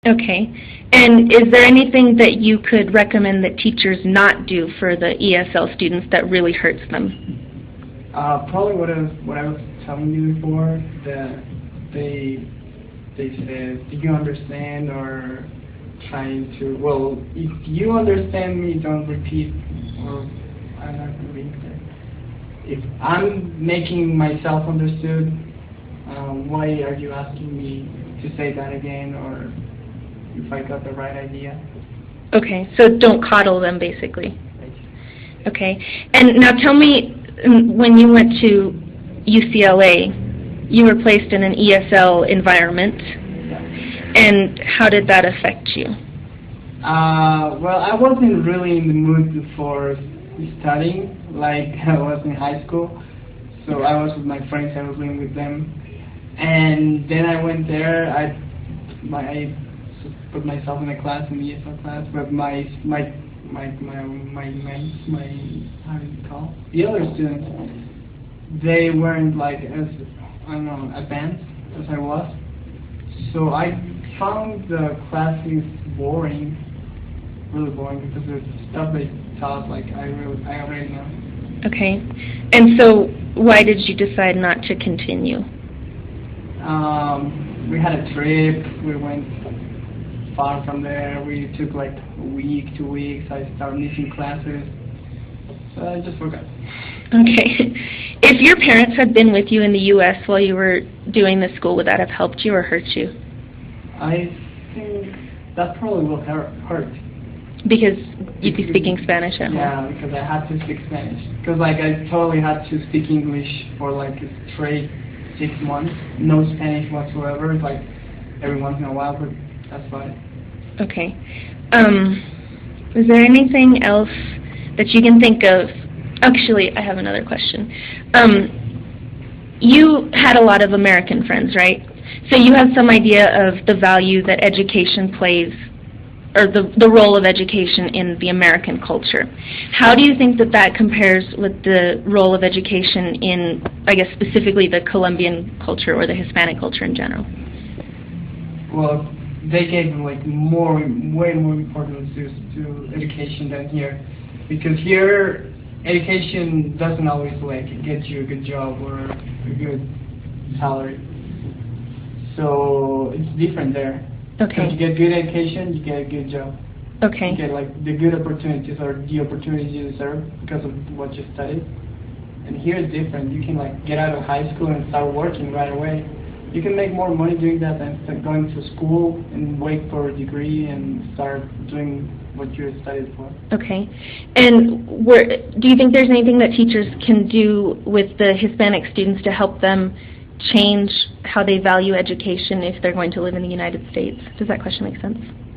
Okay. And is there anything that you could recommend that teachers not do for the ESL students that really hurts them? Probably what I was telling you before, that they said, do you understand, or trying to, well, if you understand me, don't repeat, or I'm not going to be clear. If I'm making myself understood, why are you asking me to say that again, or if I got the right idea? Okay, so don't coddle them, basically. Okay. And now tell me, when you went to UCLA, you were placed in an ESL environment, and how did that affect you? Well, I wasn't really in the mood for studying like I was in high school, so I was with my friends, I was living with them, and then I went there, I put myself in a class, in the ESL class, but my how do you call it? The other students, they weren't like as, I don't know, advanced as I was. So I found the classes boring, really boring, because the stuff they taught, like I already know. Okay. And so why did you decide not to continue? We had a trip, we went far from there, we took like a week, 2 weeks, I started missing classes, so I just forgot. Okay. If your parents had been with you in the U.S. while you were doing the school, would that have helped you or hurt you? I think that probably will hurt. Because you'd be speaking Spanish at home? Yeah, because I had to speak Spanish. Because like I totally had to speak English for like a straight 6 months, no Spanish whatsoever, like every once in a while, but that's about it. Okay. Is there anything else that you can think of? Actually, I have another question. You had a lot of American friends, right? So you have some idea of the value that education plays, or the role of education in the American culture. How do you think that that compares with the role of education in, I guess, specifically the Colombian culture or the Hispanic culture in general? Well, they gave like way more importance to education than here, because here education doesn't always like get you a good job or a good salary. So it's different there. Okay. If you get good education, you get a good job. Okay. You get like the good opportunities or the opportunities you deserve because of what you studied. And here it's different. You can like get out of high school and start working right away. You can make more money doing that than going to school and wait for a degree and start doing what you studied for. Okay. And do you think there's anything that teachers can do with the Hispanic students to help them change how they value education if they're going to live in the United States? Does that question make sense?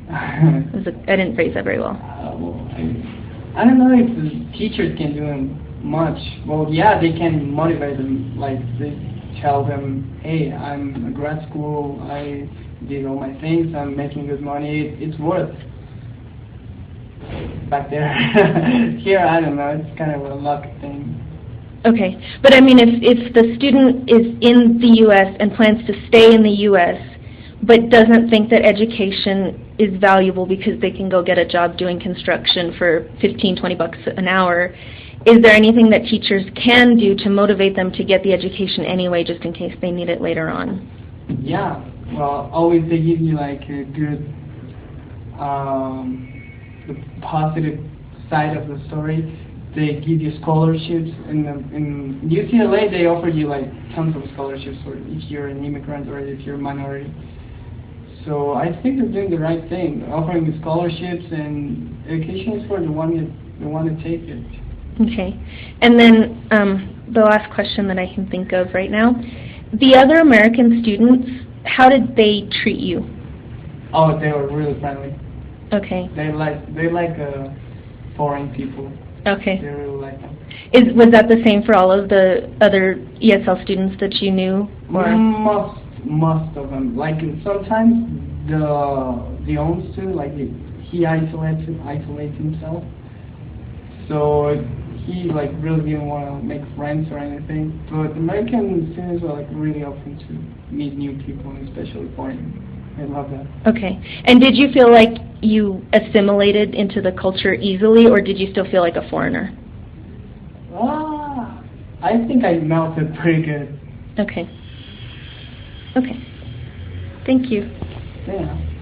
I didn't phrase that very well. I don't know if the teachers can do much. Well, yeah, they can motivate them. Like they tell them, hey, I'm a grad school, I did all my things, I'm making good money, it's worth back there. Here, I don't know, it's kind of a luck thing. Okay, but I mean, if the student is in the U.S. and plans to stay in the U.S., but doesn't think that education is valuable because they can go get a job doing construction for 15, 20 bucks an hour, is there anything that teachers can do to motivate them to get the education anyway, just in case they need it later on? Yeah, well, always they give you like a good, the positive side of the story. They give you scholarships. In UCLA, they offer you like tons of scholarships for if you're an immigrant or if you're a minority. So I think they're doing the right thing, offering the scholarships, and education is for the one to take it. Okay. And then the last question that I can think of right now, the other American students, how did they treat you? Oh, they were really friendly. Okay. They like foreign people. Okay. They really like them. Was that the same for all of the other ESL students that you knew? Or? Most of them. Like sometimes the own student, like he isolates himself. So he like really didn't want to make friends or anything. But American students were like really open to meet new people, and especially foreign. I love that. Okay. And did you feel like you assimilated into the culture easily, or did you still feel like a foreigner? I think I melted pretty good. Okay. Okay. Thank you. Yeah.